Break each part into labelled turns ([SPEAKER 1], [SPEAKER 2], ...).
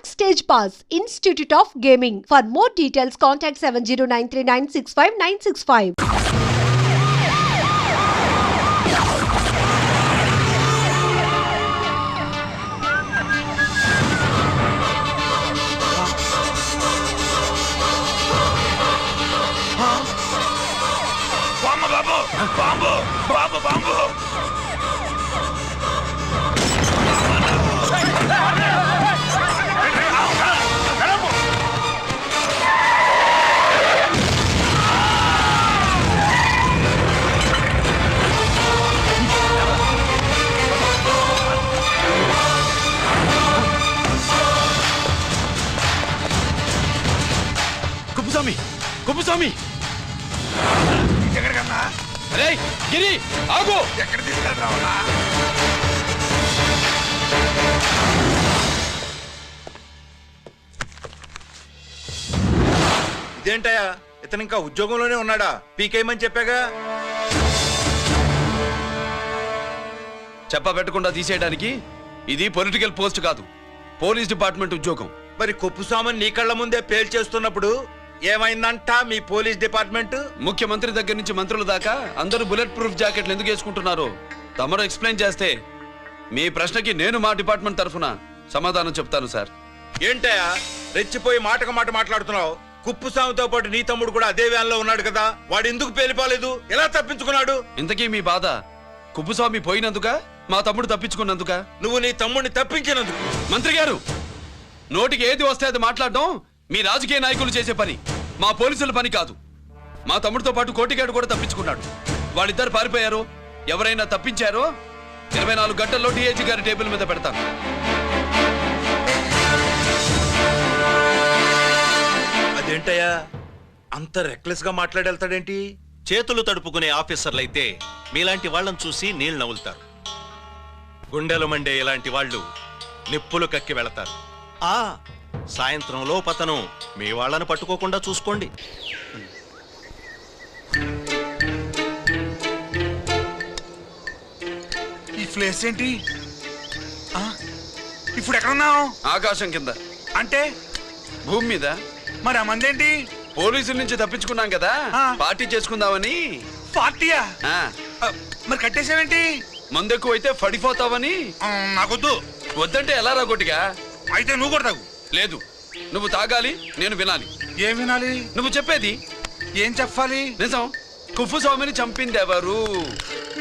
[SPEAKER 1] Backstage Pass, Institute of Gaming. For more details, contact 7093965965.
[SPEAKER 2] Bomb bomb bomb
[SPEAKER 3] Kuppuswamy Kuppuswamy
[SPEAKER 2] ఎక్కడికన్నా
[SPEAKER 3] అరే గిరి ఆగు
[SPEAKER 2] ఎక్కడ తీసుకెళ్తావన్నా ఇదేంటయ్యా ఇతను ఇంకా ఉద్యోగంలోనే ఉన్నాడా పీకేయమని చెప్పాగా
[SPEAKER 3] చెప్ప పెట్టకుండా తీసేయడానికి ఇది పొలిటికల్ పోస్ట్ కాదు, పోలీస్ డిపార్ట్మెంట్ ఉద్యోగం.
[SPEAKER 2] మరి కుప్పుస్వామిని నీ కళ్ళ ముందే పేల్చేస్తున్నప్పుడు ఏమైందంట మీ పోలీస్ డిపార్ట్మెంట్?
[SPEAKER 3] ముఖ్యమంత్రి దగ్గర నుంచి మంత్రుల దాకా అందరూ బుల్లెట్ ప్రూఫ్ జాకెట్లు ఎందుకు వేసుకుంటున్నారు తమరు ఎక్స్ప్లెయిన్ చేస్తే మీ ప్రశ్నకి నేను మా డిపార్ట్మెంట్ తరఫున సమాధానం చెప్తాను సార్.
[SPEAKER 2] ఏంటయ్యా రెచ్చిపోయి మాటకు మాట మాట్లాడుతున్నావు? కుప్పుస్వామితో పాటు నీ తమ్ముడు కూడా అదే వ్యాన్ లో ఉన్నాడు కదా, వాడు ఎందుకు పేలిపోలేదు? ఎలా తప్పించుకున్నాడు?
[SPEAKER 3] ఇంతకీ మీ బాధ కుప్పుస్వామి పోయినందుక మా తమ్ముడు తప్పించుకున్నందుక?
[SPEAKER 2] నువ్వు నీ తమ్ముడిని తప్పించినందుకు.
[SPEAKER 3] మంత్రి గారు, నోటికి ఏది వస్తే అది మాట్లాడడం మీ రాజకీయ నాయకులు చేసే పని, మా పోలీసుల పని కాదు. మా తమ్ముడితో పాటు కోటిగాడు కూడా తప్పించుకున్నాడు. వాళ్ళిద్దరు పారిపోయారు. ఎవరైనా తప్పించారో 24 గంటల్లో డిఐజీ గారి టేబుల్ మీద పెడతాను.
[SPEAKER 2] అదేంటయ్యా అంత రెక్లెస్ గా మాట్లాడేళ్తాడేంటి?
[SPEAKER 4] చేతులు తడుపుకునే ఆఫీసర్లైతే మీలాంటి వాళ్ళని చూసి నీళ్ళు నవ్వులుతారు. గుండెలు మండే ఇలాంటి వాళ్ళు నిప్పులు కక్కి వెళతారు. సాయంత్రం లోపతను మీ వాళ్ళని పట్టుకోకుండా చూసుకోండి.
[SPEAKER 2] ఈ ప్లేస్ ఏంటి? ఇప్పుడు ఎక్కడున్నావు?
[SPEAKER 3] ఆకాశం కింద.
[SPEAKER 2] అంటే
[SPEAKER 3] భూమి మీద.
[SPEAKER 2] మరి ఆ మందేంటి?
[SPEAKER 3] పోలీసుల నుంచి తప్పించుకున్నాం కదా, పార్టీ చేసుకుందామని.
[SPEAKER 2] పార్టీయా?
[SPEAKER 3] ఆ,
[SPEAKER 2] మరి కట్టేసావేంటి?
[SPEAKER 3] మందెక్కువ అయితే పడిపోతావని.
[SPEAKER 2] నాకొద్దు.
[SPEAKER 3] వద్దంటే ఎలా రాగొట్టిగా?
[SPEAKER 2] అయితే నువ్వు కూడా తాగు.
[SPEAKER 3] లేదు, నువ్వు తాగాలి, నేను వినాలి.
[SPEAKER 2] ఏం వినాలి?
[SPEAKER 3] నువ్వు చెప్పేది.
[SPEAKER 2] ఏం చెప్పాలి?
[SPEAKER 3] నిజం. కుప్పుస్వామిని చంపింది ఎవరు?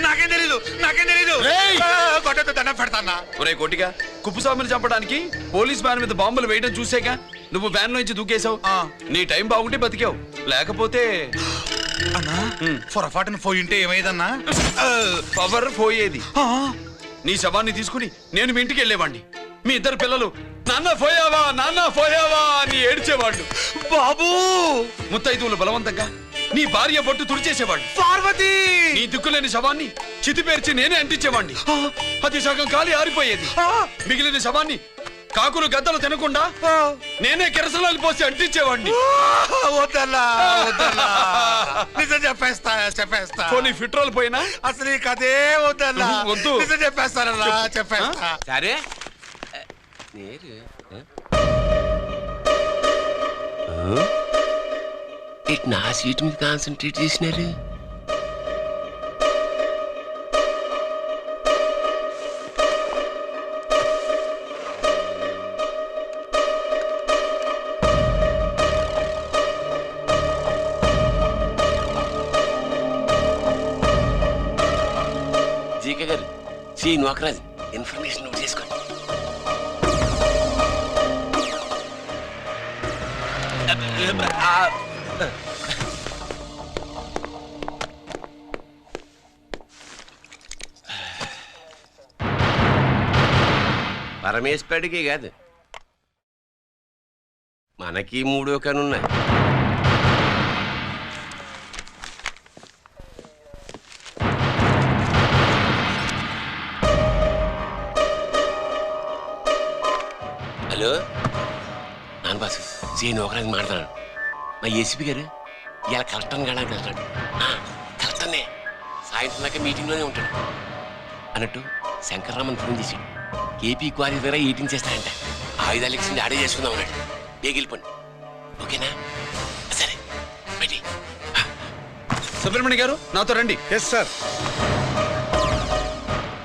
[SPEAKER 2] నాకేం తెలీదు, నాకేం తెలీదు.
[SPEAKER 3] రేయ్!
[SPEAKER 2] కొట్టతో దండం పెడతానా?
[SPEAKER 3] ఒరే కోటిగా, కుప్పుస్వామిని చంపడానికి పోలీస్ వ్యాన్ మీద బాంబులు వేయడం చూసేగా నువ్వు వ్యాన్ నుంచి దూకేశావు. నీ టైం బాగుంటే బతికావు, లేకపోతే
[SPEAKER 2] అన్నా పొరపాటున పోయింటే ఏమైందన్నా?
[SPEAKER 3] పవర్ పోయేది. నీ శవాన్ని తీసుకుని నేను మీ ఇంటికి వెళ్ళేవాడిని. మీ ఇద్దరు పిల్లలు నాన్న పోయావా నాన్న పోయావా అని ఏడ్చేవాళ్ళు.
[SPEAKER 2] బాబు
[SPEAKER 3] ముత్తైదువులు బలవంతంగా నీ భార్య బొట్టు తుడిచేసేవాళ్ళు.
[SPEAKER 2] పార్వతి
[SPEAKER 3] నీ దిక్కులేని శవాన్ని చితిపేర్చి నేనే అంటించేవాడిని. అది సగం కాలి ఆరిపోయేది. మిగిలిన శవాన్ని కాకులు గద్దలు తినకుండా నేనే కిరసనాలు పోసి అంటించేవాడిని.
[SPEAKER 2] వద్దన్నా వద్దన్నా, నిజం చెప్పేస్తా చెప్పేస్తా.
[SPEAKER 3] పోనీ ఫిట్రోల్ పోయినా
[SPEAKER 2] అసలు ఈ కథే వద్దన్నా.
[SPEAKER 3] వద్దు.
[SPEAKER 2] నిజం చెప్పేస్తానన్నా, చెప్పేస్తా.
[SPEAKER 5] సరే నా సీట్ మీద కాన్సన్ట్రేట్ చేసినారు. జీకే గారు, సి నోకరాజ్ ఇన్ఫర్మేషన్ నోట్ చేసుకోండి. పరమేశ్వరుడికి కాదు, మనకి 3 కనున్నాయి. హలో నాన్న బాసు, సీను ఒకరికి మాట్లాడు. మా ఏసీపీ గారు ఇలా కలెక్టర్ని కాడానికి వెళ్తాడు. కలెక్టర్నే సాయంత్రం దాకా మీటింగ్లోనే ఉంటాడు అన్నట్టు. శంకర్రామన్ ఫోన్ చేశాడు. ఏపీ క్వారీ ద్వారా ఈటింగ్ చేస్తారంట. ఆయుధాలు ఇచ్చింది ఆడే చేసుకుందాం అన్నాడు. బేగిలిపోండి, ఓకేనా? సరే బయటి.
[SPEAKER 3] సుబ్రహ్మణ్య గారు నాతో రండి.
[SPEAKER 6] Yes sir.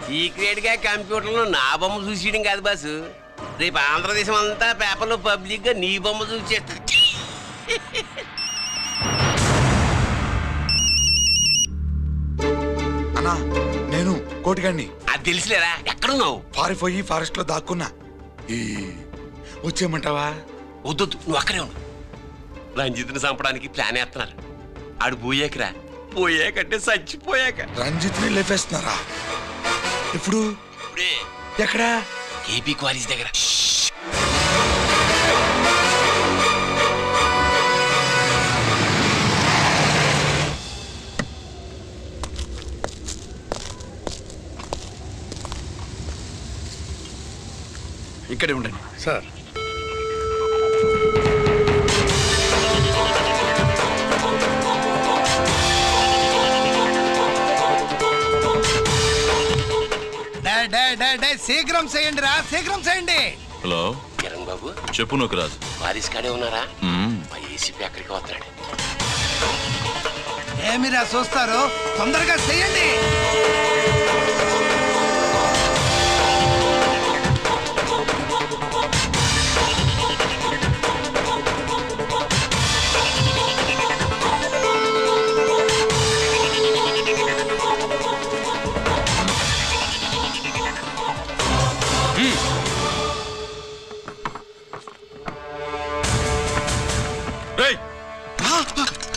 [SPEAKER 5] సీక్రెట్ గా కంప్యూటర్లో నా బొమ్మ చూసేయడం కాదు బాసు, రేపు ఆంధ్రదేశం అంతా పేపర్లో పబ్లిక్ గా నీ బొమ్మ చూసేస్తా.
[SPEAKER 6] అన్నా నేను కోటిగాడిని.
[SPEAKER 5] అది తెలిసిలేరా, ఎక్కడున్నావు?
[SPEAKER 6] పారిపోయి ఫారెస్ట్ లో దాక్కున్నా. వచ్చేయమంటావా?
[SPEAKER 5] వద్దొద్దు, నువ్వు అక్కడే ఉండు. రంజిత్ని చంపడానికి ప్లాన్ వేస్తున్నారు. ఆడు పోయాకరా, పోయాకంటే చచ్చిపోయాక.
[SPEAKER 6] రంజిత్ని లేపేస్తున్నారా? ఇప్పుడు
[SPEAKER 5] ఇప్పుడే
[SPEAKER 6] ఎక్కడా?
[SPEAKER 5] ఏపీ క్వారీస్ దగ్గర.
[SPEAKER 3] ఇక్కడే ఉండండి
[SPEAKER 6] సార్.
[SPEAKER 7] శీఘ్రం చేయండి రా, శీఘ్రం చేయండి.
[SPEAKER 8] హలో
[SPEAKER 5] కిరణ్ బాబు,
[SPEAKER 8] చెప్పు నూకరాజు.
[SPEAKER 5] వారిస్ కాడే ఉన్నారా? మా ఏసీపీ అక్కడికి వస్తున్నాడు.
[SPEAKER 7] ఏమిరా చూస్తారు, తొందరగా చేయండి.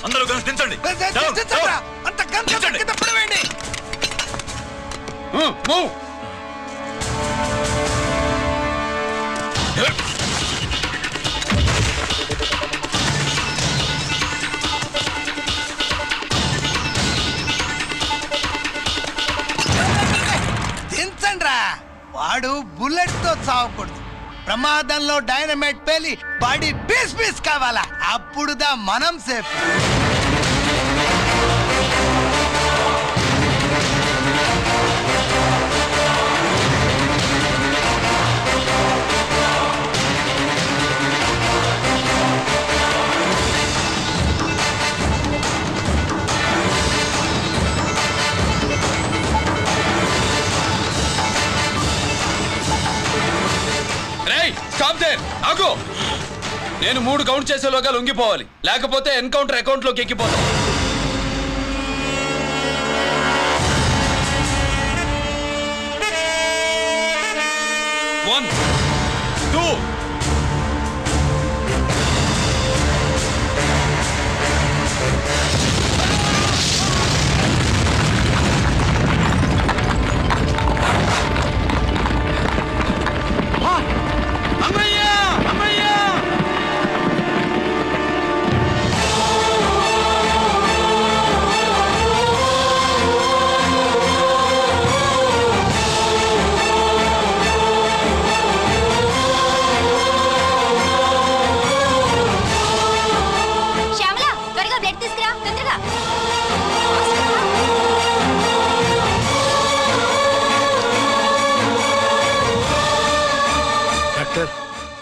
[SPEAKER 8] అందరూ కలిసి దించండి.
[SPEAKER 7] అంత గంట కింద పడవేయండి. దించండి రా. వాడు బుల్లెట్ తో చావకూడదు, ప్రమాదంలో డైనమైట్ పేలి బాడీ పీస్ పీస్ కావాలా, అప్పుడుదా మనం సేఫ్.
[SPEAKER 3] ఆగు! నేను 3 కౌంట్ చేసేలోగా లొంగిపోవాలి, లేకపోతే ఎన్కౌంటర్ అకౌంట్ లోకి ఎక్కిపోతాం. 1 2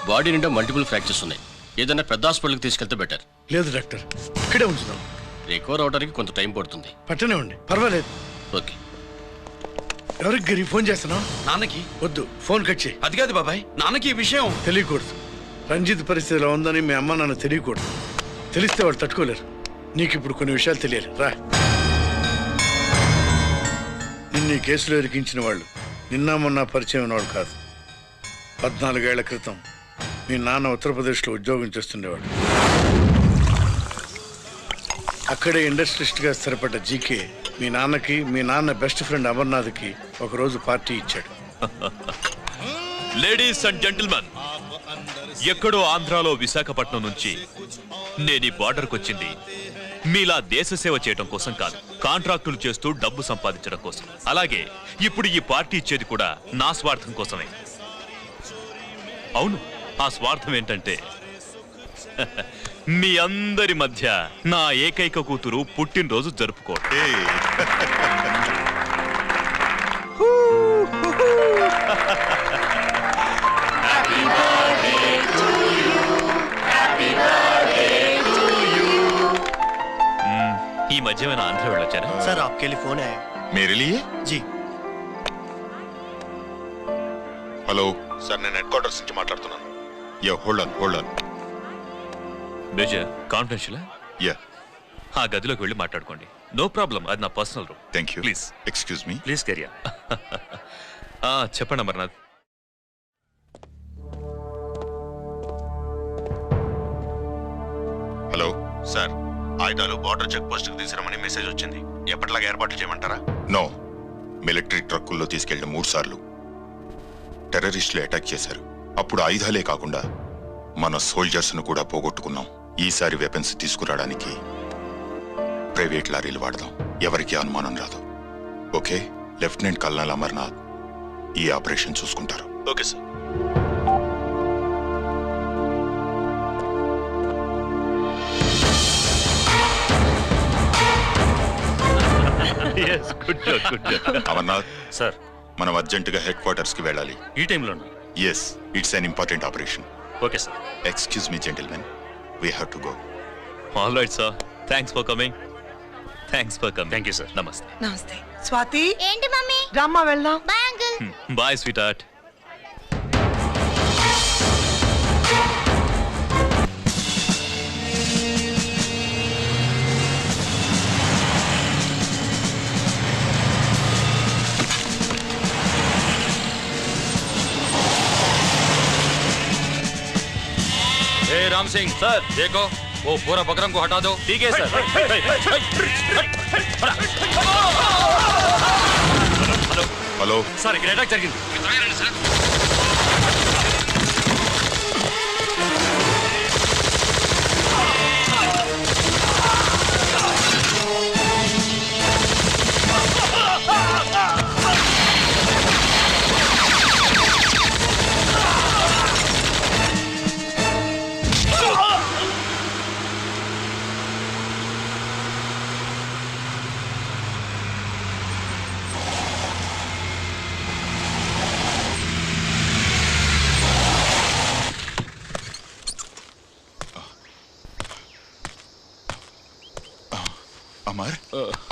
[SPEAKER 9] బాడీ నిండా మల్టిపుల్ ఫ్రాక్చర్స్ ఉన్నాయి. ఏదైనా పెద్ద హాస్పిటల్కి తీసుకెళ్తే బెటర్.
[SPEAKER 6] లేదు డాక్టర్, ఇక్కడే ఉంచుదాం.
[SPEAKER 9] రికవర్ అవడానికి కొంత టైం పడుతుంది.
[SPEAKER 6] పట్టనే ఉండి పర్వాలేదు.
[SPEAKER 9] ఓకే.
[SPEAKER 6] ఎవరికి గిరి ఫోన్ చేస్తున్నావు?
[SPEAKER 3] నాన్నకి.
[SPEAKER 6] వద్దు, ఫోన్ కట్ చేయి.
[SPEAKER 3] అది కాదు బాబాయ్, నాన్నకి ఈ విషయం
[SPEAKER 6] తెలియకూడదు. రంజిత్ పరిస్థితి ఎలా ఉందని మీ అమ్మ నాన్న తెలియకూడదు. తెలిస్తే వాళ్ళు తట్టుకోలేరు. నీకు ఇప్పుడు కొన్ని విషయాలు తెలియాలి. రా. నిన్ను ఈ కేసులో ఇరికించిన వాళ్ళు నిన్న మొన్న పరిచయం ఉన్నవాడు కాదు. 14 ఏళ్ల క్రితం మీ నాన్న ఉత్తరప్రదేశ్లో ఉద్యోగం చేస్తుండేవాడు. అక్కడే ఇండస్ట్రియలిస్ట్గా స్థిరపడ్డ జీకే మీ నాన్నకి, మీ నాన్న బెస్ట్ ఫ్రెండ్ అమర్నాథ్కి ఒకరోజు పార్టీ ఇచ్చాడు.
[SPEAKER 8] లేడీస్ అండ్ జెంటిల్మెన్, ఎక్కడో ఆంధ్రాలో విశాఖపట్నం నుంచి నేను ఈ బార్డర్కి వచ్చింది మీలా దేశ సేవ చేయడం కోసం కాదు, కాంట్రాక్టులు చేస్తూ డబ్బు సంపాదించడం కోసం. అలాగే ఇప్పుడు ఈ పార్టీ ఇచ్చేది కూడా నా స్వార్థం కోసమే. అవును, ఆ స్వార్థం ఏంటంటే మీ అందరి మధ్య నా ఏకైక కూతురు పుట్టినరోజు జరుపుకోవడం.
[SPEAKER 10] Happy birthday
[SPEAKER 8] మధ్య ఏమైనా ఆంధ్ర వెళ్ళొచ్చారా?
[SPEAKER 10] सर आपके लिए फोन आया।
[SPEAKER 11] मेरे लिए?
[SPEAKER 10] जी
[SPEAKER 11] హలో సార్, నేను హెడ్ క్వార్టర్స్ నుంచి మాట్లాడుతున్నాను. Yeah hold on.
[SPEAKER 8] Major confidential?
[SPEAKER 11] Yeah,
[SPEAKER 8] ఆ గదిలోకి వెళ్ళి మాట్లాడుకోండి. నో ప్రాబ్లం, అది నా personal room.
[SPEAKER 11] Thank you.
[SPEAKER 8] Please
[SPEAKER 11] excuse me.
[SPEAKER 8] Please కెరియా. చెప్పండి అమర్నాథ్.
[SPEAKER 11] హలో సార్, ఆయుధాలు బార్డర్ చెక్ పోస్ట్ కి తీసుకురమని మెసేజ్ వచ్చింది. ఎప్పటిలాగా ఏర్పాట్లు చేయమంటారా? నో, మిలిటరీ ట్రక్కుల్లో తీసుకెళ్లిన 3 సార్లు టెర్రరిస్టులు అటాక్ చేశారు. అప్పుడు ఆయుధాలే కాకుండా మన సోల్జర్స్ ను కూడా పోగొట్టుకున్నాం. ఈసారి వెపన్స్ తీసుకురావడానికి ప్రైవేట్ లారీలు వాడదాం. ఎవరికి అనుమానం రాదు. ఓకే? లెఫ్టినెంట్ కల్నల్ అమర్నాథ్ ఈ ఆపరేషన్ చూసుకుంటారు. Okay sir. అమర్నాథ్
[SPEAKER 8] సార్,
[SPEAKER 11] మనం అర్జెంటుగా హెడ్ క్వార్టర్స్ కి వెళ్ళాలి.
[SPEAKER 8] ఈ టైంలో?
[SPEAKER 11] Yes, it's an important operation.
[SPEAKER 8] Okay sir.
[SPEAKER 11] Excuse me gentlemen, we have to go.
[SPEAKER 8] All right sir, thanks for coming. Thank you sir. నమస్తే.
[SPEAKER 12] నమస్తే. స్వాతి,
[SPEAKER 13] ఏంటి మమ్మీ?
[SPEAKER 12] రమ్మా వెళ్దాం.
[SPEAKER 13] Bye uncle.
[SPEAKER 8] Bye sweetheart.
[SPEAKER 3] Ram Singh sir, देखो वो पूरा बकरम को हटा दो.
[SPEAKER 8] ठीक है सर.
[SPEAKER 11] హలో
[SPEAKER 8] సార్, ఇక్కడ అటాక్ జరిగింది.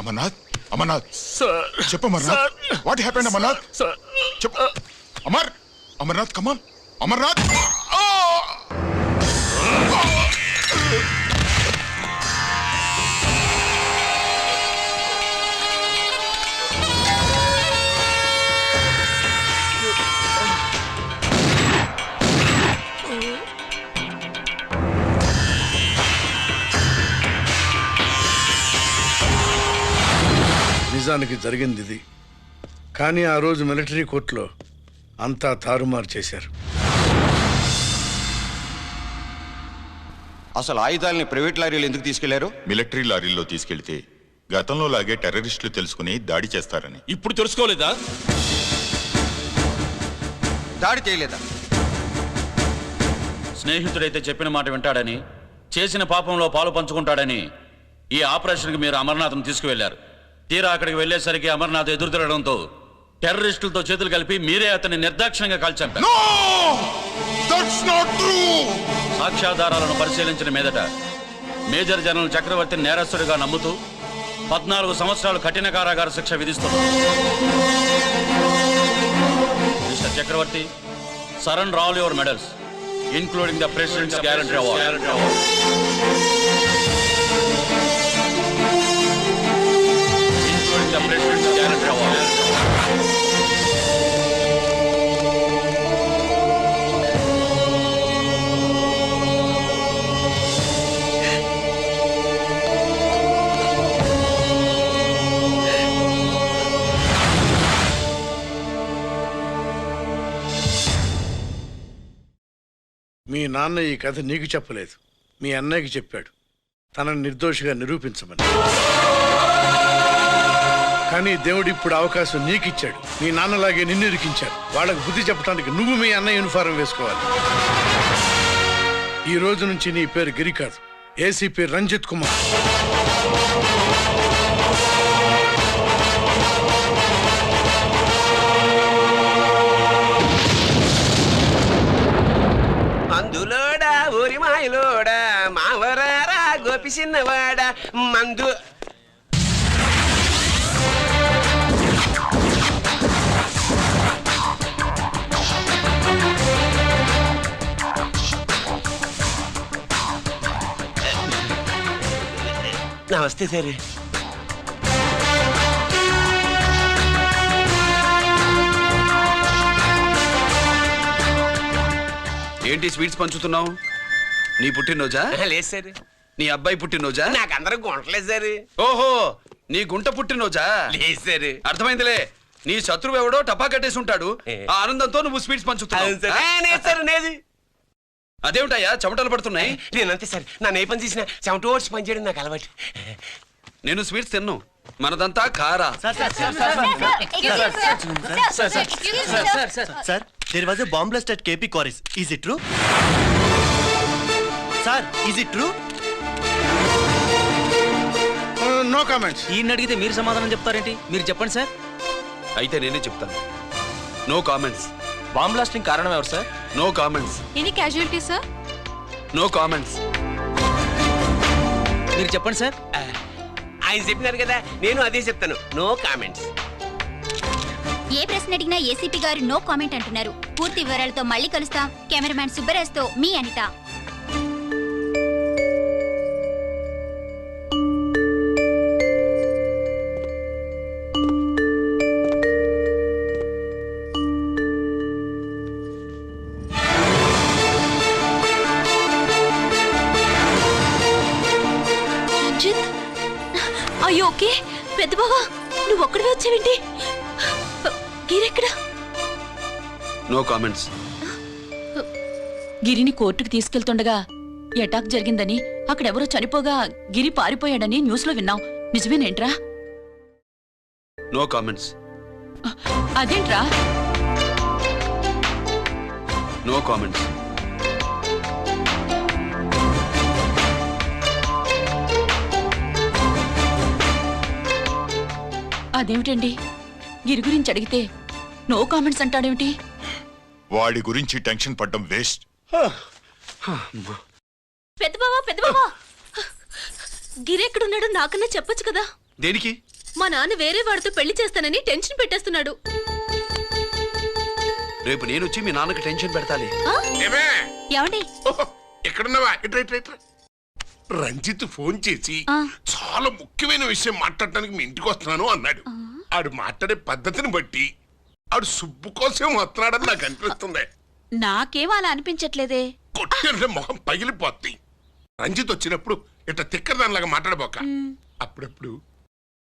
[SPEAKER 11] అమర్నాథ్ చెప్పు. Amarnath, what happened? అమర్నాథ్ చెప్పు. అమర్నాథ్ కమాన్. అమర్నాథ్,
[SPEAKER 6] నిజానికి జరిగింది ఇది. కానీ ఆ రోజు మిలిటరీ కోర్టులో అంతా తారుమారు చేశారు.
[SPEAKER 14] అసలు ఆయుధాలని ప్రైవేట్ లారీలు ఎందుకు తీసుకెళ్లారు?
[SPEAKER 11] మిలిటరీ లారీల్లో తీసుకెళ్తే గతంలో లాగే టెర్రరిస్టులు తెలుసుకుని దాడి చేస్తారని.
[SPEAKER 3] ఇప్పుడు తెలుసుకోలేదా?
[SPEAKER 14] దాడి చేయలేదా?
[SPEAKER 9] స్నేహితుడైతే చెప్పిన మాట వింటాడని, చేసిన పాపంలో పాలు పంచుకుంటాడని ఈ ఆపరేషన్కి మీరు అమర్నాథ్ను తీసుకువెళ్లారు. తీరా అక్కడికి వెళ్లేసరికి అమర్నాథ్ ఎదురు తిరగడంతో టెర్రరిస్టులతో చేతులు కలిపి మీరే అతన్ని నిర్దాక్షిణ్యంగా కాల్చంపారు. సాక్ష్యాధారాలను పరిశీలించిన మీదట మేజర్ జనరల్ చక్రవర్తిని నేరస్తుడిగా నమ్ముతూ 14 సంవత్సరాలు కఠిన కారాగార శిక్ష విధిస్తున్నారు. Mister Chakravarthy, surrender all your medals including the president's guarantee award. The President's Guarantee Award.
[SPEAKER 6] మీ నాన్న ఈ కథ నీకు చెప్పలేదు, మీ అన్నయ్యకి చెప్పాడు, తనని నిర్దోషిగా నిరూపించమని. కానీ దేవుడు ఇప్పుడు అవకాశం నీకిచ్చాడు. మీ నాన్నలాగే నిన్ను ఇరికించాడు. వాళ్ళకు బుద్ధి చెప్పడానికి నువ్వు మీ అన్న యూనిఫారం వేసుకోవాలి. ఈ రోజు నుంచి నీ పేరు గిరి కాదు, ఏసీపీ రంజిత్ కుమార్.
[SPEAKER 5] మందులోడా ఊరి మాయలోడా మావరారా గోపి చిన్నవాడా మందు నమస్తే సార్.
[SPEAKER 3] ఏంటి స్వీట్స్ పంచుతున్నావు? నీ పుట్టినరోజా?
[SPEAKER 5] లేదు సార్.
[SPEAKER 3] నీ అబ్బాయి పుట్టినరోజా?
[SPEAKER 5] నాకు అందరూ గుంటలేదు సార్.
[SPEAKER 3] ఓహో, నీ గుంట పుట్టినరోజా?
[SPEAKER 5] లేదు సార్.
[SPEAKER 3] అర్థమైందిలే. నీ శత్రువు ఎవడో టపా కట్టేసి ఉంటాడు. ఆ ఆనందంతో నువ్వు స్వీట్స్ పంచుతున్నావు. అదేమిటయ్యా చెమటలు పడుతున్నాయి?
[SPEAKER 5] నేనంతే సార్. నా ఏ పని చేసిన చెమట ఓడ్చి పని చేయడం నాకు అలవాటు.
[SPEAKER 3] నేను స్వీట్స్ తిన్ను. మనదంతా కారా.
[SPEAKER 10] Sir, there was a bomb blast at KP Quarries. Is it true? Sir, is it true?
[SPEAKER 6] No comments.
[SPEAKER 10] ఈయన అడిగితే మీరు సమాధానం చెప్తారేంటి? మీరు చెప్పండి సార్.
[SPEAKER 3] అయితే నేనే చెప్తాను. No comments.
[SPEAKER 10] బాంబ్ బ్లాస్టింగ్ కారణం ఎవరు sir?
[SPEAKER 3] No comments.
[SPEAKER 1] Any casualty sir?
[SPEAKER 3] No comments.
[SPEAKER 10] మీరు చెప్పండి సార్.
[SPEAKER 5] ఆయన చెప్పినారు కదా, నేను అదే చెప్తాను. No comments.
[SPEAKER 13] ఏ ప్రశ్న అడిగినా ఏసీపీ గారు నో కామెంట్ అంటున్నారు. పూర్తి వివరాలతో మళ్ళీ కలుస్తాం. కెమెరామ్యాన్ సుబ్బరాజ్తో మీ అనిత.
[SPEAKER 1] అయ్యో ఓకే. పెద్ద బావా నువ్వు ఒక్కడివే వచ్చావేంటి? గిరెక్కడా?
[SPEAKER 3] No comments.
[SPEAKER 1] గిరిని కోర్టుకు తీసుకెళ్తుండగా అటాక్ జరిగిందని, అక్కడెవరో చనిపోగా గిరి పారిపోయాడని న్యూస్ లో విన్నాం. నిజమేనేంట్రా?
[SPEAKER 3] No comments.
[SPEAKER 1] అదేంట్రా?
[SPEAKER 3] No comments.
[SPEAKER 1] అదేమిటండి, గిరి గురించి అడిగితే నో కామెంట్స్ అంటాడేమిటి?
[SPEAKER 11] వాడి గురించి టెన్షన్ పడ్డం వేస్ట్.
[SPEAKER 1] పెద్ద బావా గిరి ఎక్కడున్నాడో నాకన్నా చెప్పొచ్చు కదా.
[SPEAKER 3] దేనికి?
[SPEAKER 1] మా నాన్న వేరే వాడితో పెళ్లి చేస్తానని టెన్షన్ పెట్టేస్తున్నాడు.
[SPEAKER 3] రేపు నేను వచ్చి మీ నాన్నకి టెన్షన్ పెడతాలి.
[SPEAKER 1] ఏమండి
[SPEAKER 15] ఎక్కడున్నావా? రంజిత్ ఫోన్ చేసి చాలా ముఖ్యమైన విషయం మాట్లాడటానికి మీ ఇంటికి వస్తున్నాను అన్నాడు. ఆడు మాట్లాడే పద్ధతిని బట్టి ఆడు సుబ్బు కోసం వస్తున్నాడని నాకు అనిపిస్తుంది.
[SPEAKER 1] నాకేం అలా అనిపించట్లేదే.
[SPEAKER 15] కొట్టిన మొహం పగిలిపోద్ది. రంజిత్ వచ్చినప్పుడు ఇట్లా తిక్కరదానిలాగా మాట్లాడబోక. అప్పుడప్పుడు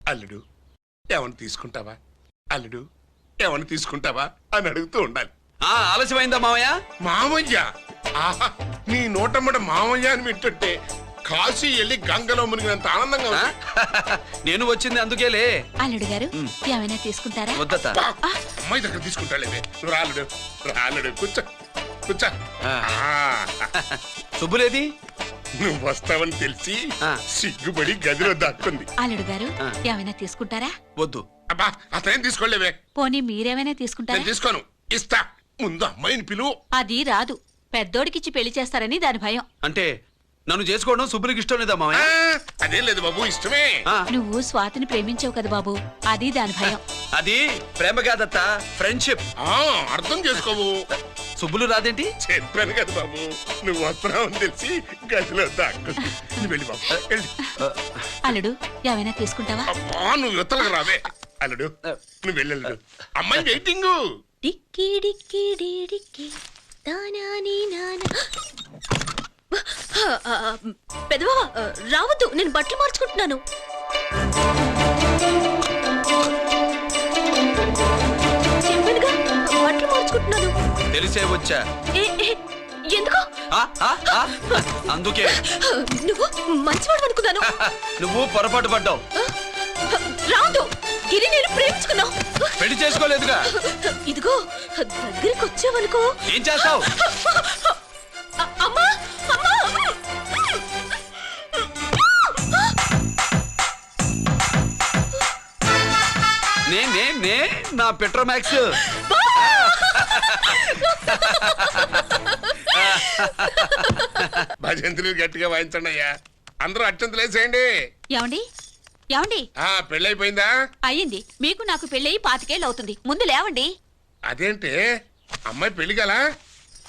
[SPEAKER 15] అల్లుడు ఏమని తీసుకుంటావా, అల్లుడు ఏమని తీసుకుంటావా అని అడుగుతూ ఉండాలి.
[SPEAKER 3] ఆలస్యమైందా మావయ్య?
[SPEAKER 15] మామయ్య? ఆహా, నీ నోటమ్మడ మామయ్య అని వింటుంటే కాశీ వెళ్ళి గంగలో మునిగినంత ఆనందంగా ఉంది.
[SPEAKER 3] నేను వచ్చింది అందుకేలే.
[SPEAKER 1] అల్లుడు గారు ఏమైనా తీసుకుంటారా?
[SPEAKER 3] వద్దత.
[SPEAKER 15] అమ్మాయి దగ్గర తీసుకుంటాలేవే. నువ్వు రాలుడు రాలుడు కూర్చో కూర్చో.
[SPEAKER 3] శుభ్రేది?
[SPEAKER 15] నువ్వు వస్తావని తెలిసి సిగ్గుపడి గదిలో దాక్కుంది.
[SPEAKER 1] అల్లుడు గారు ఏమైనా తీసుకుంటారా?
[SPEAKER 3] వద్దు.
[SPEAKER 15] అబ్బా అతనేం తీసుకోలేవే.
[SPEAKER 1] పోనీ మీరేమైనా తీసుకుంటారా?
[SPEAKER 15] నేను తీసుకోను, ఇస్తా. ముందు అమ్మాయిని పిలువు.
[SPEAKER 1] అది రాదు. పెద్దోడికిచ్చి పెళ్లి చేస్తారని దాని భయం.
[SPEAKER 3] అంటే నన్ను చేసుకోవడం శుభ్రికి ఇష్టం లేదా మావయ్య?
[SPEAKER 15] అదేం లేదు బాబు, ఇష్టమే.
[SPEAKER 1] నువ్వు స్వాతిని ప్రేమించావు కదా బాబు, అది దాని భయం.
[SPEAKER 3] అది ప్రేమ కాదత్త, ఫ్రెండ్షిప్.
[SPEAKER 15] అర్థం చేసుకోవు.
[SPEAKER 3] సుబ్బులు రాదేంటి?
[SPEAKER 15] చెప్పాను కదా బాబు, నువ్వు వస్తున్నావు అని తెలిసి గదిలో దాక్కుంది. నువ్వు వెళ్ళి బాబు వెళ్ళి.
[SPEAKER 1] అల్లుడు ఏమైనా తీసుకుంటావా?
[SPEAKER 15] అబ్బా నువ్వు యువతలకు రావే. అల్లుడు నువ్వు వెళ్ళడు, అమ్మాయి వెయిటింగ్.
[SPEAKER 1] డిక్కి డిక్కి డిక్కి దానాని నానా. పెద్దవా రావద్దు, నేను బట్టలు మార్చుకుంటున్నాను. చెప్పానుగా బట్టలు మార్చుకుంటున్నాను.
[SPEAKER 3] తెలిసే వచ్చా.
[SPEAKER 1] ఎందుకు?
[SPEAKER 3] అందుకే.
[SPEAKER 1] నువ్వు మంచివాడు అనుకున్నాను.
[SPEAKER 3] నువ్వు పొరపాటు పడ్డావు.
[SPEAKER 1] రావద్దు, గిరి నేను ప్రేమించుకున్నావు.
[SPEAKER 3] పెళ్లి చేసుకోలేదుగా.
[SPEAKER 1] ఇదిగో దగ్గరికి వచ్చావనుకో.
[SPEAKER 3] ఏం చేస్తావు?
[SPEAKER 1] అమ్మా
[SPEAKER 3] నే నా పెట్రోమాక్స్.
[SPEAKER 15] భజంత్రులు గట్టిగా వాయించండి అయ్యా. అందరూ అత్యంతలు వేసేయండి.
[SPEAKER 1] ఏమండి ఏమండి
[SPEAKER 15] పెళ్ళైపోయిందా?
[SPEAKER 1] అయ్యింది. మీకు నాకు పెళ్ళయి 25 ఏళ్ళు అవుతుంది. ముందు లేవండి.
[SPEAKER 15] అదేంటి అమ్మాయి పెళ్లి గల?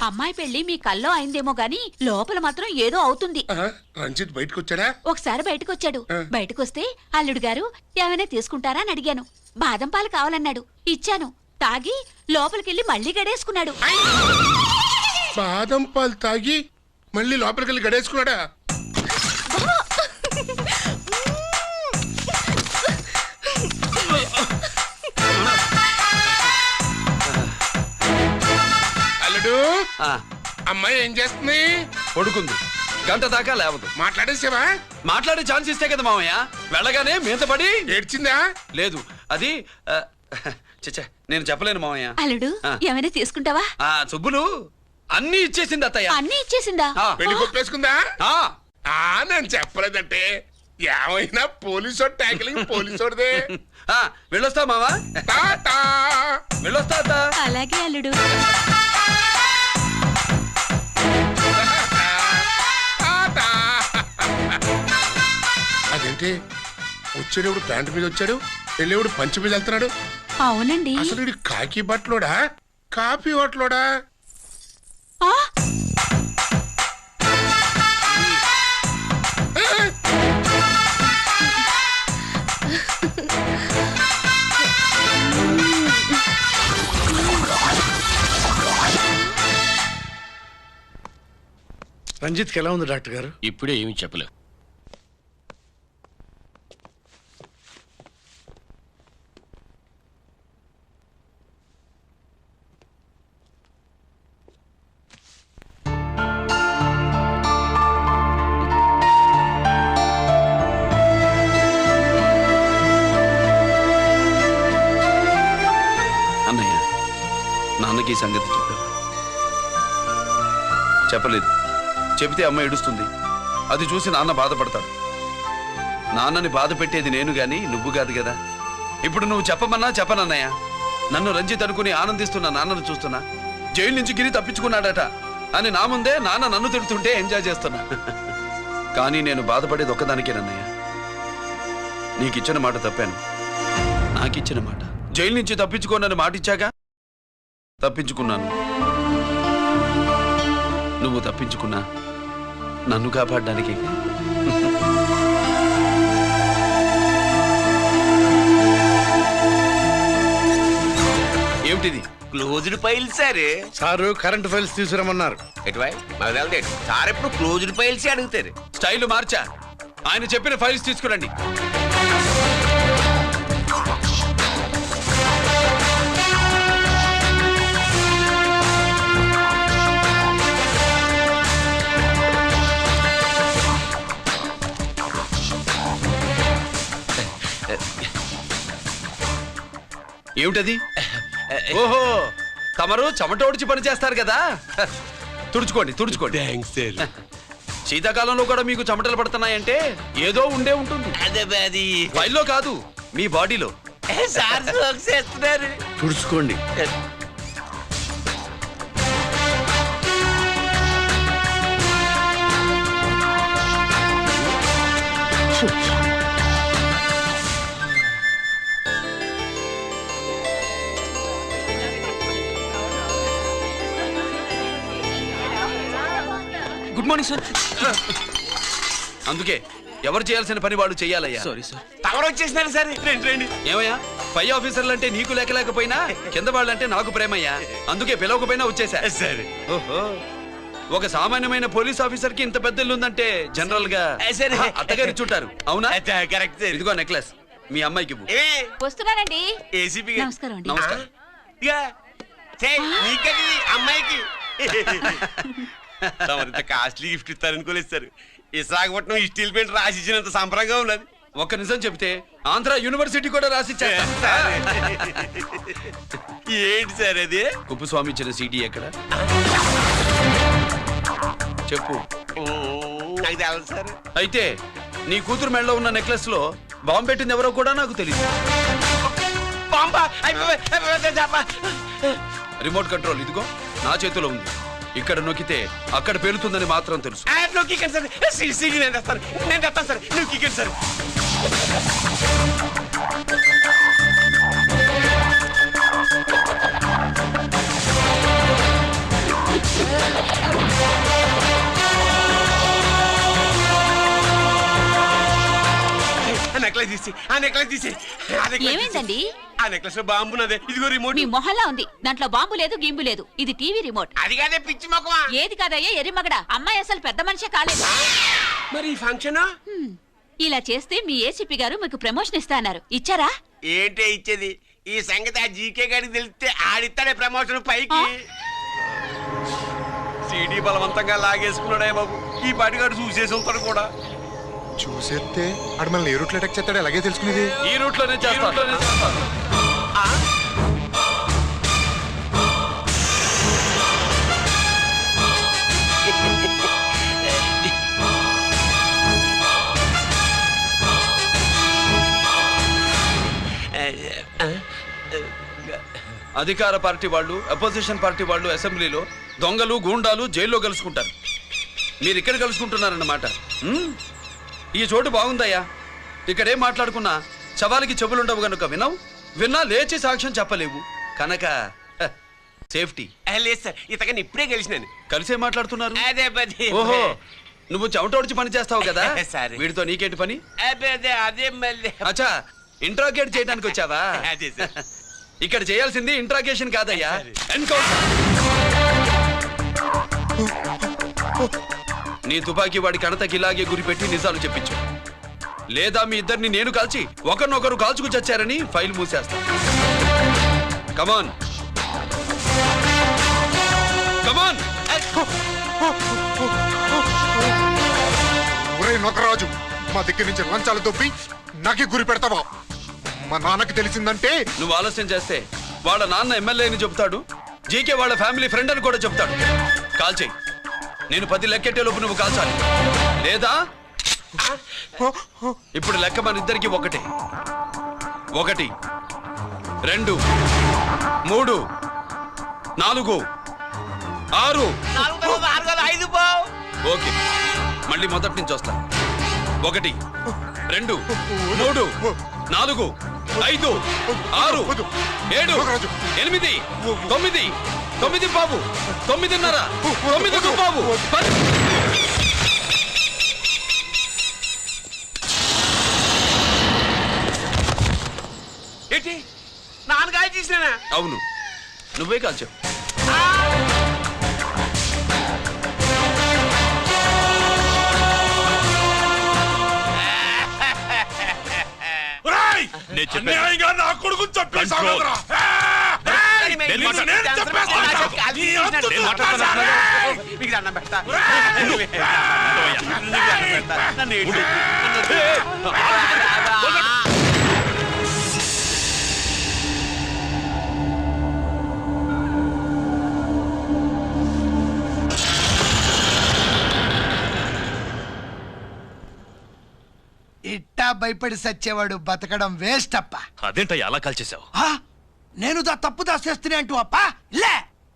[SPEAKER 1] అమ్మాయి పెళ్లి మీ కల్లో అయిందేమో గాని లోపల మాత్రం ఏదో అవుతుంది.
[SPEAKER 15] రంజిత్ బయటకు వచ్చాడా?
[SPEAKER 1] ఒకసారి బయటకొచ్చాడు. బయటకొస్తే అల్లుడు గారు ఏమైనా తీసుకుంటారా అని అడిగాను. బాదం పాలు కావాలన్నాడు. ఇచ్చాను. తాగి లోపలికెళ్ళి మళ్ళీ గడేసుకున్నాడు.
[SPEAKER 15] బాదం పాలు తాగి మళ్ళీ లోపలికెళ్ళి గడేసుకున్నాడా? అల్లుడు, అమ్మాయి ఏం చేస్తుంది?
[SPEAKER 3] పడుకుంది. గంట దాకా లేవదు.
[SPEAKER 15] మాట్లాడేసావా?
[SPEAKER 3] మాట్లాడే ఛాన్స్ ఇస్తే కదా మామయ్య. వెళ్ళగానే మీద పడి
[SPEAKER 15] ఏడ్చిందా?
[SPEAKER 3] లేదు, అది చచ్చా నేను చెప్పలేను మామయ్య.
[SPEAKER 1] అల్లుడు ఏమైనా తీసుకుంటావా?
[SPEAKER 3] సుబ్బులు అన్ని ఇచ్చేసింది అత్తయ్య.
[SPEAKER 1] అన్ని ఇచ్చేసిందా?
[SPEAKER 15] పెళ్లి కొప్పేసుకుందా? నేను చెప్పలేదంటే ఏమైనా పోలీసు ట్యాకిలింగ్ పోలీసోడిదే.
[SPEAKER 3] వెళ్ళొస్తా మావా. వెళ్ళొస్తా అత్త.
[SPEAKER 1] అలాగే అల్లుడు.
[SPEAKER 15] అదేంటి వచ్చేటప్పుడు ప్యాంటు మీద వచ్చాడు, వెళ్ళేవాడు పంచి మీద వెళ్తున్నాడు?
[SPEAKER 1] అవునండి.
[SPEAKER 15] అసలు వీడు కాకి బట్టలోడా కాఫీ హోటలోడా?
[SPEAKER 6] రంజిత్కి ఎలా ఉంది డాక్టర్ గారు?
[SPEAKER 5] ఇప్పుడే ఏమి చెప్పలేదు.
[SPEAKER 3] అన్నయ్య, నాన్నకి ఈ సంగతి చెప్పావా? చెప్పలేదు. చెబితే అమ్మ ఏడుస్తుంది. అది చూసి నాన్న బాధపడతాడు. నాన్నని బాధ పెట్టేది నేను గాని నువ్వు కాదు కదా. ఇప్పుడు నువ్వు చెప్పమన్నా చెప్పనన్నయ్య. నన్ను రంజిత్ అనుకుని ఆనందిస్తున్న నాన్నను చూస్తున్నా. జైలు నుంచి గిరి తప్పించుకున్నాడట అని నా ముందే నాన్న నన్ను తిడుతుంటే ఎంజాయ్ చేస్తున్నా. కానీ నేను బాధపడేది ఒక్కదానికేనన్నయ్య. నీకిచ్చిన మాట తప్పాను. నాకిచ్చిన మాట. జైలు నుంచి తప్పించుకోనని మాటిచ్చాగా తప్పించుకున్నాను. నువ్వు తప్పించుకున్నా నన్ను కాపాడడానికి. ఏమిటిది?
[SPEAKER 5] Closed file sir.
[SPEAKER 6] Sir current files తీసుకురమ్మన్నారు.
[SPEAKER 5] సార్ ఎప్పుడు క్లోజ్డ్ ఫైల్స్ అడుగుతారు.
[SPEAKER 3] స్టైల్ మార్చా. ఆయన చెప్పిన ఫైల్స్ తీసుకురండి. ఏమిటది? ఓహో, తమరు చెమటోడ్చి పని చేస్తారు కదా. తుడుచుకోండి తుడుచుకోండి. శీతాకాలంలో కూడా మీకు చెమటలు పడుతున్నాయంటే ఏదో ఉండే ఉంటుంది. ఫైల్లో కాదు, మీ బాడీలో.
[SPEAKER 6] తుడుచుకోండి.
[SPEAKER 3] Good morning sir. అందుకే ఎవరు చేయాల్సిన పని వాళ్ళు చెయ్యాలయ్యా.
[SPEAKER 5] Sorry sir. తమరు వచ్చేసినారు సార్. రండి.
[SPEAKER 3] ఏమయ్యా, పై ఆఫీసర్లు అంటే నీకు లేకపోయినా కింద వాళ్ళంటే నాకు ప్రేమయ్యా. అందుకే పిలవకపోయినా వచ్చేసా.
[SPEAKER 5] సరే.
[SPEAKER 3] ఓహో, ఒక సామాన్యమైన పోలీస్ ఆఫీసర్ కి ఇంత పెద్ద ఇల్లు ఉందంటే జనరల్ గా అత్తగారి చుట్టారు. అవునా?
[SPEAKER 5] కరెక్ట్.
[SPEAKER 3] ఇదిగో నెక్లెస్ మీ అమ్మాయికి.
[SPEAKER 1] వస్తున్నానండి.
[SPEAKER 5] ఏసీపీ
[SPEAKER 1] నమస్కారం అండి.
[SPEAKER 3] నమస్కారం.
[SPEAKER 5] అమ్మాయికి కాస్ట్లీ గిఫ్ట్ ఇస్తారనుకోలేదు సార్. విశాఖపట్నం స్టీల్ పెయింట్ రాసి ఇచ్చినంత సంబరంగా ఉన్నది.
[SPEAKER 3] ఒక్క నిజం చెప్తే ఆంధ్ర యూనివర్సిటీ కూడా రాసిచ్చా.
[SPEAKER 5] ఏంటి సార్ అది?
[SPEAKER 3] కుప్పస్వామి ఇచ్చిన సీటీ ఎక్కడ చెప్పు.
[SPEAKER 5] నాకు తెలదు సార్.
[SPEAKER 3] అయితే నీ కూతురు మెడలో ఉన్న నెక్లెస్ లో బాంబు పెట్టింది ఎవరో కూడా నాకు తెలియదు. రిమోట్ కంట్రోల్ ఇదిగో నా చేతిలో ఉంది. ఇక్కడ నొక్కితే అక్కడ పేలుతుందని మాత్రం తెలుసు.
[SPEAKER 5] నేను తెస్తాను సార్. నువ్వు కిక్కండి సార్. నెక్లెస్ తీసి ఆ నెక్లెస్ తీసి
[SPEAKER 1] ఏమైందండి?
[SPEAKER 5] ఆ నెక్లెస్ లో బాంబు ఉన్నదే. ఇదిగో రిమోట్.
[SPEAKER 1] మీ మొహల్లా ఉంది. దాంట్లో బాంబు లేదు, గింబు లేదు. ఇది టీవీ రిమోట్.
[SPEAKER 5] అది కాదే పిచ్చి మొక్కమా.
[SPEAKER 1] ఏది కాదయ్యా ఎర్రిమగడ. అమ్మాయి అసలు పెద్ద మనిషే కాలేదు.
[SPEAKER 5] మరి ఈ ఫంక్షన్
[SPEAKER 1] ఇలా చేస్తే మీ ఏసీపీ గారు మీకు ప్రమోషన్ ఇస్తా అన్నారు. ఇచ్చారా?
[SPEAKER 5] ఏంటే ఇచ్చేది? ఈ సంగతి ఆ జీకే గారికి తెలిస్తే ఆడిస్తాడే ప్రమోషన్ పైకి. సీడీ బలవంతంగా లాగేసుకున్నాడే బాబు. ఈ పాటిగాడు చూసేసి ఉంటాడు కూడా.
[SPEAKER 11] చూసేస్తే అడు మనల్ని ఏ రూట్లో అటాక్ చేస్తాడో అలాగే తెలుసుకునేది.
[SPEAKER 3] ఈ రూట్ లోనే చేస్తాను. అధికార పార్టీ వాళ్ళు, అపోజిషన్ పార్టీ వాళ్ళు అసెంబ్లీలో, దొంగలు గూండాలు జైల్లో కలుసుకుంటారు. మీరు ఇక్కడ కలుసుకుంటున్నారన్నమాట. ఈ చోటు బాగుందయ్యా. ఇక్కడేం మాట్లాడుకున్నా శవాలకి చెవులుండవు గనుక వినవు. విన్నా లేచి సాక్ష్యం చెప్పలేవు కనుక సేఫ్టీ.
[SPEAKER 5] లేదు సార్, ఇతగాని ఇప్పుడే కలిసినాను.
[SPEAKER 3] కలిసే మాట్లాడుతున్నారు.
[SPEAKER 5] అదే
[SPEAKER 3] ఓహో, నువ్వు చెమటోడ్చి పని చేస్తావు కదా.
[SPEAKER 5] సరే.
[SPEAKER 3] వీడితో నీకేంటి పని?
[SPEAKER 5] అదే మళ్ళీ.
[SPEAKER 3] అచ్చా, ఇంట్రాగేట్ చేయడానికి వచ్చావా?
[SPEAKER 5] అదే సార్.
[SPEAKER 3] ఇక్కడ చేయాల్సింది ఇంట్రాగేషన్ కాదయ్యా, ఎన్కౌంటర్. నీ తుపాకీ వాడి కణతకి ఇలాగే గురిపెట్టి నిజాలు చెప్పించు. లేదా మీ ఇద్దరిని నేను కాల్చి ఒకరినొకరు కాల్చుకు చచ్చారని ఫైల్ మూసేస్తా. కమాన్ కమాన్.
[SPEAKER 11] ఒరే నొకరాజు, మా దగ్గర నుంచి లంచాలు దొబ్బి నాకే గురి పెడతావా? మా నాన్నకి తెలిసిందంటే
[SPEAKER 3] నువ్వు ఆలస్యం చేస్తే వాళ్ళ నాన్న ఎమ్మెల్యే అని చెప్తాడు, జీకే వాళ్ళ ఫ్యామిలీ ఫ్రెండ్ అని కూడా చెప్తాడు. కాల్ చేయి. నేను 10 లెక్కెట్టే లోపు నువ్వు కాల్చాలి. లేదా ఇప్పుడు లెక్క మన ఇద్దరికి ఒకటే. 1 2 3 4 6. ఓకే, మళ్ళీ మొదటి నుంచి వస్తా. 1 2 3 4 5 6 7 8 9 9 బాబు 9:30 9 బాబు 10.
[SPEAKER 5] ఏంటి నాన్నగాయ చేసినా?
[SPEAKER 3] అవును, నువ్వే కాల్చావు.
[SPEAKER 15] నా కొడుకు చెప్పేసావు.
[SPEAKER 7] ఇట్టా భయపడి సచ్చేవాడు బతకడం వేస్ట్ అప్ప.
[SPEAKER 8] అదేంటయ్యా అలా కాల్చేశావు?
[SPEAKER 7] నేను తప్పు దాచేస్తున్నా అంటూ అప్ప లే.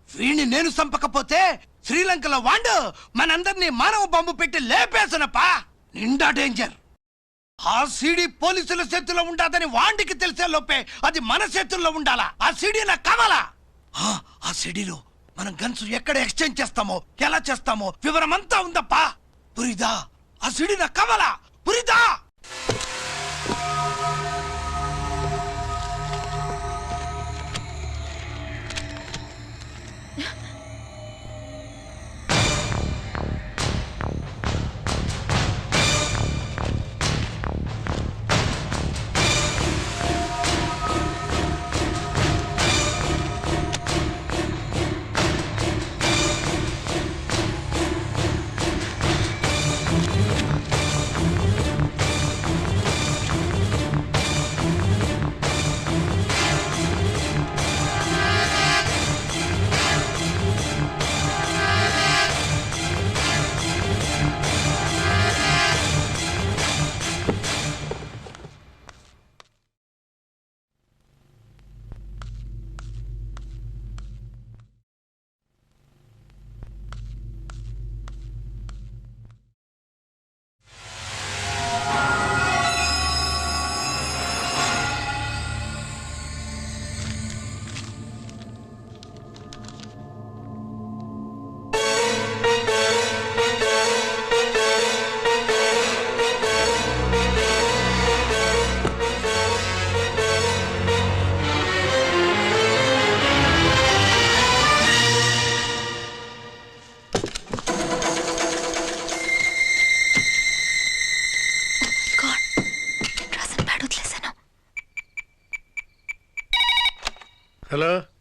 [SPEAKER 7] వీణ్ణి నేను చంపకపోతే శ్రీలంకలో వాండు మనందరినీ మానవ బాంబు పెట్టి లేపేసనప్పా. నిండా డేంజర్. ఆ సీడీ పోలీసుల చేతుల్లో ఉండాదని వాండికి తెలిసే లోపే అది మన చేతుల్లో ఉండాలా. ఆ సీడీ నాకు కావాలా. ఆ సీడీలో మనం గన్స్ ఎక్కడ ఎక్స్చేంజ్ చేస్తామో, ఎలా చేస్తామో వివరం అంతా ఉందప్పా. పురిదా, ఆ సీడీ నాకు కావాలా. పురిదా.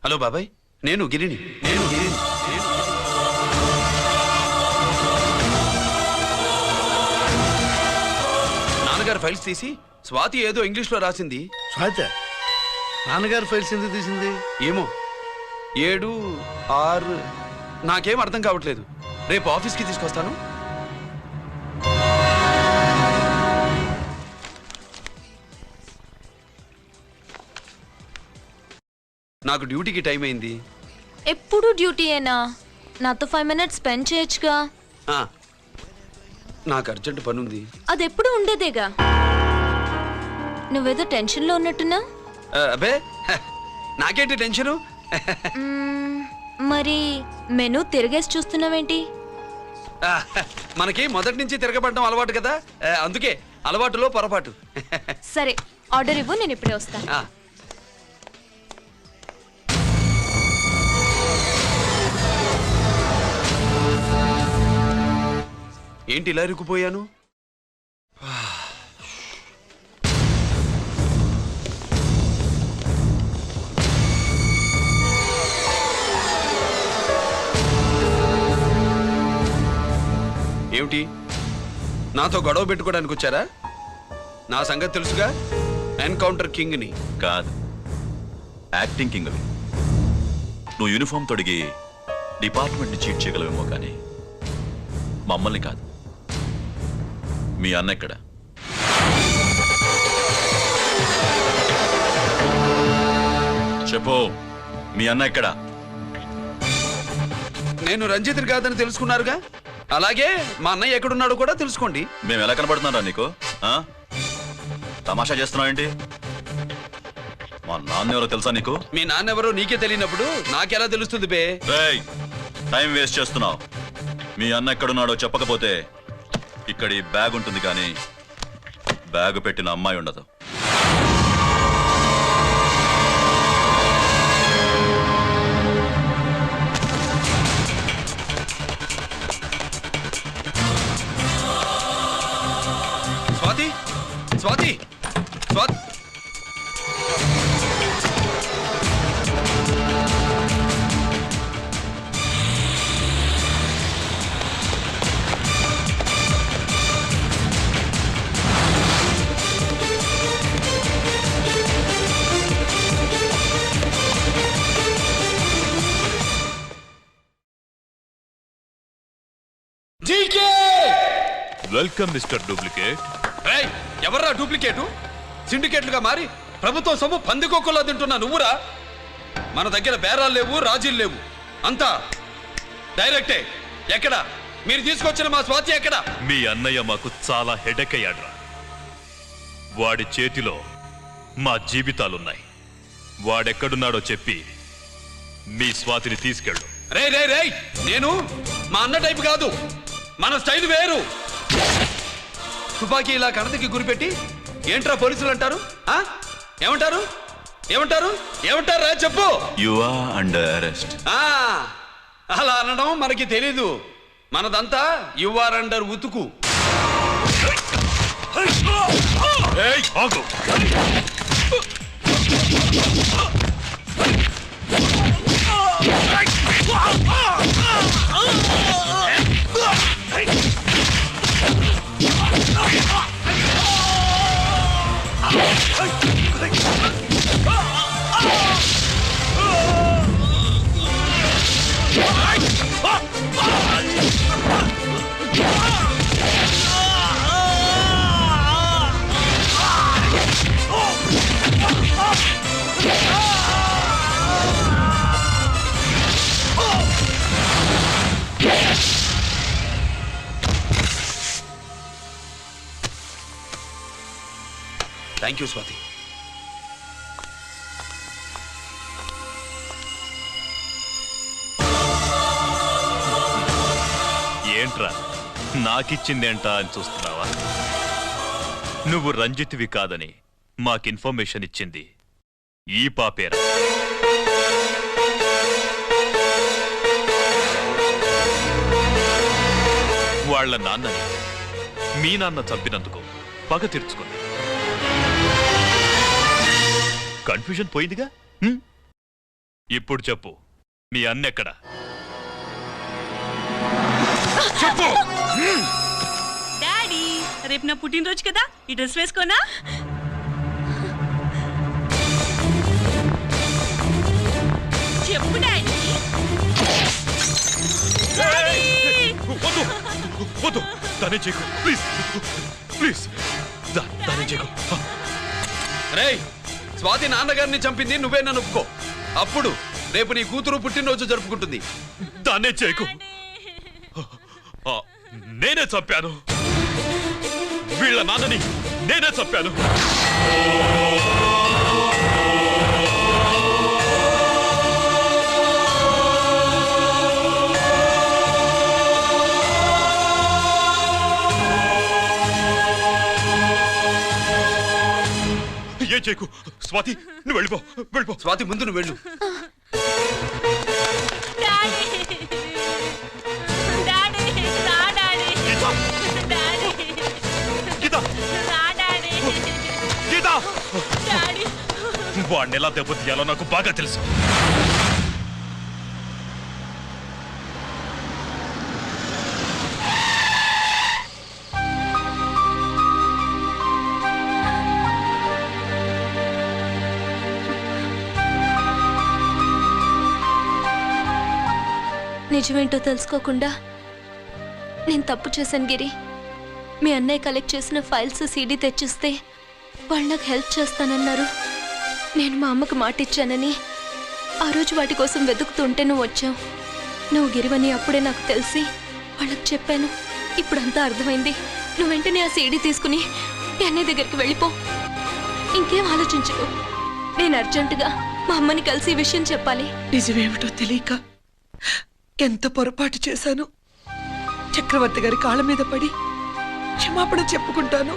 [SPEAKER 3] హలో బాబాయ్, నేను గిరిని. నాన్నగారు ఫైల్స్ తీసి స్వాతి ఏదో ఇంగ్లీష్ లో రాసింది.
[SPEAKER 6] స్వాతి నాన్నగారు ఫైల్స్ ఎందుకు తీసింది?
[SPEAKER 3] ఏమో 7, 6 నాకేం అర్థం కావట్లేదు. రేపు ఆఫీస్కి తీసుకొస్తాను. నాకు డ్యూటీకి టైం అయింది.
[SPEAKER 16] ఎప్పుడు డ్యూటీయేనా? నాతో 5 minutes స్పెండ్ చేయొచ్చుగా.
[SPEAKER 3] నాకు అర్జెంట్ పని ఉంది.
[SPEAKER 16] అది ఎప్పుడు ఉండేదేగా. నువ్వేదో టెన్షన్లో ఉన్నట్టున్నా.
[SPEAKER 3] అబ్బే నాకేంటి టెన్షను?
[SPEAKER 16] మరి మెనూ తిరిగేసి చూస్తున్నావేంటి?
[SPEAKER 3] మనకి మొదటి నుంచి తిరగబడడం అలవాటు కదా, అందుకే అలవాటులో పొరపాటు.
[SPEAKER 16] సరే ఆర్డర్ ఇవ్వు, నేను ఇప్పుడే వస్తాను.
[SPEAKER 3] ఏంటి ఇలా ఇరుక్కుపోయాను? ఏమిటి, నాతో గొడవ పెట్టుకోవడానికి వచ్చారా? నా సంగతి తెలుసుగా, ఎన్కౌంటర్ కింగ్ని.
[SPEAKER 8] కాదు, యాక్టింగ్ కింగ్. నువ్వు యూనిఫామ్ తొడిగి డిపార్ట్మెంట్ని చీట్ చేయగలవేమో, కానీ మమ్మల్ని కాదు. మీ అన్న ఎక్కడ? చెప్పు, మీ అన్న ఎక్కడ?
[SPEAKER 3] నేను రంజిత్ని కాదని తెలుసుకున్నారుగా, అలాగే మా అన్నయ్య ఎక్కడున్నాడో కూడా తెలుసుకోండి.
[SPEAKER 8] మేము ఎలా కనబడుతున్నారా నీకు? తమాషా చేస్తున్నావు ఏంటి? మా నాన్న ఎవరో తెలుసా నీకు?
[SPEAKER 3] మీ నాన్న ఎవరో నీకే తెలియనప్పుడు నాకెలా తెలుస్తుంది బే?
[SPEAKER 8] టైం వేస్ట్ చేస్తున్నావు. మీ అన్న ఎక్కడున్నాడో చెప్పకపోతే ఇక్కడ ఈ బ్యాగ్ ఉంటుంది, కానీ బ్యాగ్ పెట్టిన అమ్మాయి ఉండదు.
[SPEAKER 3] Swathi, Swathi, Swathi.
[SPEAKER 8] Welcome mister duplicate.
[SPEAKER 3] ఎవర్రా డూప్లికేటు? సిండికేట్లుగా మారి ప్రభుత్వం సొమ్ము పందికొక్కులా తింటున్నా నువ్వురా? మన దగ్గర బేరాలు లేవు, రాజీలు లేవు, అంతా డైరెక్టే. ఎక్కడ మీరు తీసుకొచ్చిన మా స్వాతి ఎక్కడ?
[SPEAKER 8] మీ అన్నయ్య మాకు చాలా హెడెక్ అయ్యాడ్రా. వాడి చేతిలో మా జీవితాలున్నాయి. వాడెక్కడున్నాడో చెప్పి మీ స్వాతిని తీసుకెళ్ళు.
[SPEAKER 3] రే, నేను మా అన్న టైపు కాదు, మన స్టైల్ వేరు. తుపాకీ ఇలా కణతకి గురిపెట్టి ఏంట్రా పోలీసులు అంటారు? ఏమంటారు? ఏమంటారు? ఏమంటారా చెప్పు.
[SPEAKER 8] You are under arrest.
[SPEAKER 3] అలా అనడం మనకి తెలీదు. మనదంతా యు ఆర్ అండర్ ఉతుకు. Thank you Swathi.
[SPEAKER 8] ఏంట్రా నాకిచ్చిందేంటా అని చూస్తున్నావా? నువ్వు రంజిత్వి కాదని మాకు ఇన్ఫర్మేషన్ ఇచ్చింది ఈ పాపేరా. వాళ్ళ నాన్నని మీ నాన్న చంపినందుకు పగ తీర్చుకుంది. కన్ఫ్యూజన్ పోయిందిగా. ఇప్పుడు చెప్పు, మీ అన్నెక్కడ?
[SPEAKER 17] డాడీ, రేపు నా పుట్టినరోజు కదా, ఈ డ్రెస్ వేసుకోనా? చెప్పు డాడీ.
[SPEAKER 8] వద్దు, దానే చేయకు, ప్లీజ్ ప్లీజ్, దానే చేయకు.
[SPEAKER 3] రేయ్, స్వాతి నాన్నగారిని చంపింది నువ్వే నన్ను ఒప్పుకో. అప్పుడు రేపు నీ కూతురు పుట్టినరోజు జరుపుకుంటుంది.
[SPEAKER 8] దాన్నే చేయకు. నేనే చంపాను, వీళ్ళ నాన్నని నేనే చంపాను. ఏం చేయకు. స్వాతి, నువ్వు వెళ్ళిపో.
[SPEAKER 3] స్వాతి, ముందు నువ్వు వెళ్ళు.
[SPEAKER 8] వాడిని ఎలా దెబ్బతీయాలో నాకు బాగా తెలుసు.
[SPEAKER 16] నిజమేంటో తెలుసుకోకుండా నేను తప్పు చేశాను గిరి. మీ అన్నయ్య కలెక్ట్ చేసిన ఫైల్స్ సీడీ తెచ్చిస్తే వాళ్ళు నాకు హెల్ప్ చేస్తానన్నారు. నేను మా అమ్మకు మాట ఇచ్చానని ఆ రోజు వాటి కోసం వెతుకుతుంటే నువ్వు వచ్చావు. నువ్వు గిరివని అప్పుడే నాకు తెలిసి వాళ్ళకి చెప్పాను. ఇప్పుడంతా అర్థమైంది. నువ్వు వెంటనే ఆ సీడీ తీసుకుని మీ అన్నయ్య దగ్గరికి వెళ్ళిపో. ఇంకేం ఆలోచించుకో. నేను అర్జెంటుగా మా అమ్మని కలిసి ఈ విషయం చెప్పాలి.
[SPEAKER 12] నిజమేమిటో తెలియక ఎంత పొరపాటు చేశాను. చక్రవర్తి గారి కాళ్ళ మీద పడి క్షమాపణ చెప్పుకుంటాను.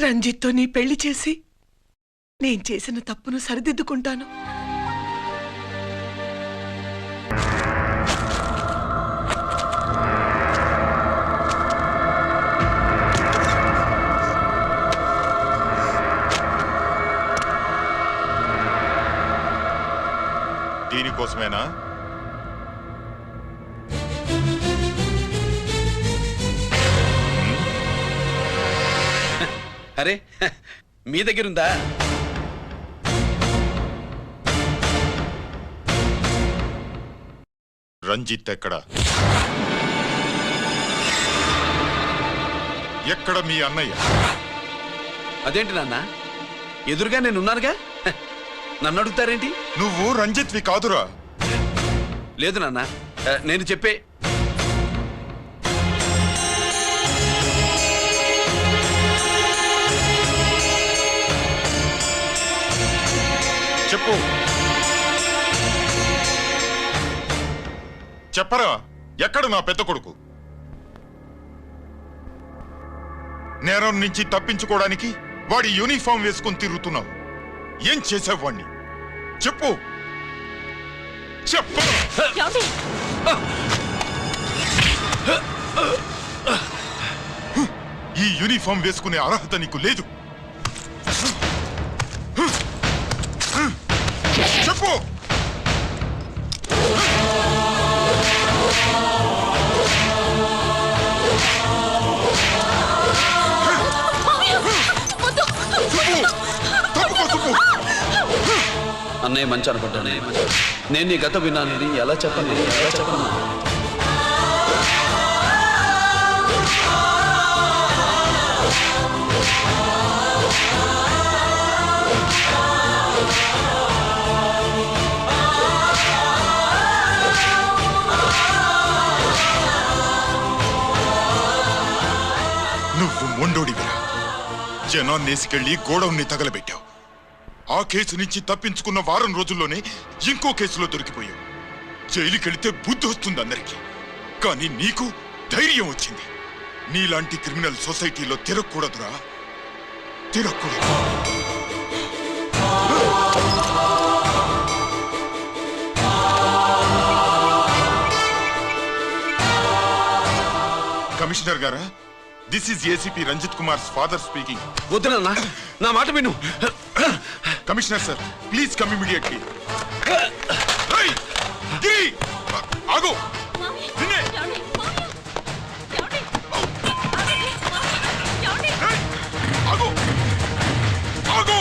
[SPEAKER 12] రంజిత్తో నీ పెళ్లి చేసి నేను చేసిన తప్పును సరిదిద్దుకుంటాను.
[SPEAKER 11] దీనికోసమేనా?
[SPEAKER 3] అరే, మీ దగ్గరుందా?
[SPEAKER 11] రంజిత్ ఎక్కడ? ఎక్కడ మీ అన్నయ్య?
[SPEAKER 3] అదేంటి నాన్న, ఎదురుగా నేనున్నానుగా, నన్ను అడుగుతారేంటి?
[SPEAKER 11] నువ్వు రంజిత్వి కాదురా.
[SPEAKER 3] లేదు నాన్న, నేను చెప్పే.
[SPEAKER 11] చెప్పు, చెప్పరా, ఎక్కడ నా పెద్ద కొడుకు? నేరం నుంచి తప్పించుకోవడానికి వాడి యూనిఫామ్ వేసుకొని తిరుగుతున్నావు. ఏం చేసావు వాణ్ణి? చెప్పు, చెప్పు. ఈ యూనిఫామ్ వేసుకునే అర్హత నీకు లేదు. చెప్పు.
[SPEAKER 3] అన్నయ్య మంచి అనుకుంటానే. నేను నీ గత విన్నాను, ఎలా చెప్పను?
[SPEAKER 11] నువ్వు మొండోడివిరా. జనాన్నేసుకెళ్లి గోడౌన్ని తగలబెట్టావు. ఆ కేసు నుంచి తప్పించుకున్న వారం రోజుల్లోనే ఇంకో కేసులో దొరికిపోయావు. జైలుకెళ్తే బుద్ధి వస్తుంది అందరికీ, కానీ నీకు ధైర్యం వచ్చింది. నీలాంటి క్రిమినల్ సొసైటీలో తిరగకూడదురా, తిరగకూడదు. కమిషనర్ గారా, this is ACP Ranjit Kumar father speaking.
[SPEAKER 3] వద్దునన్నా, నా మాట విను.
[SPEAKER 11] Commissioner sir, please come immediately. ఆగు. ఆగు. ఆగు.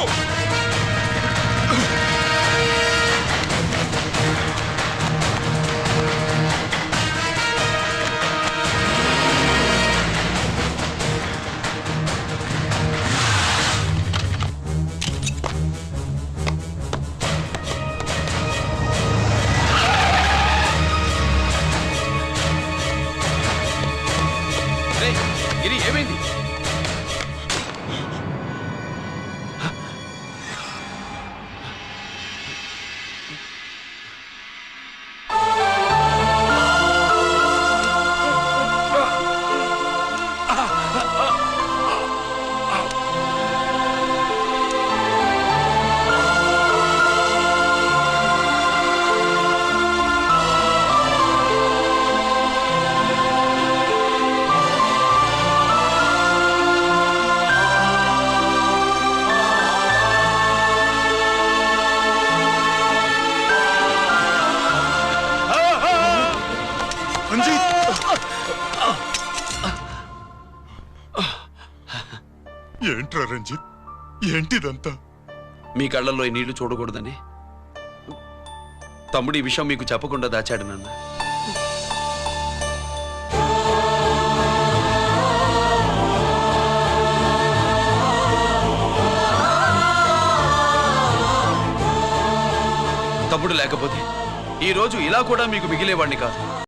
[SPEAKER 3] గిరి, ఏమైంది?
[SPEAKER 11] ఏంట్రా రంజిత్, ఏంటిదంతా?
[SPEAKER 3] మీ కళ్ళల్లో ఈ నీళ్లు చూడకూడదని తమ్ముడు ఈ విషయం మీకు చెప్పకుండా దాచాడు నాన్న. తమ్ముడు లేకపోతే ఈ రోజు ఇలా కూడా మీకు మిగిలేవాడిని కాదు.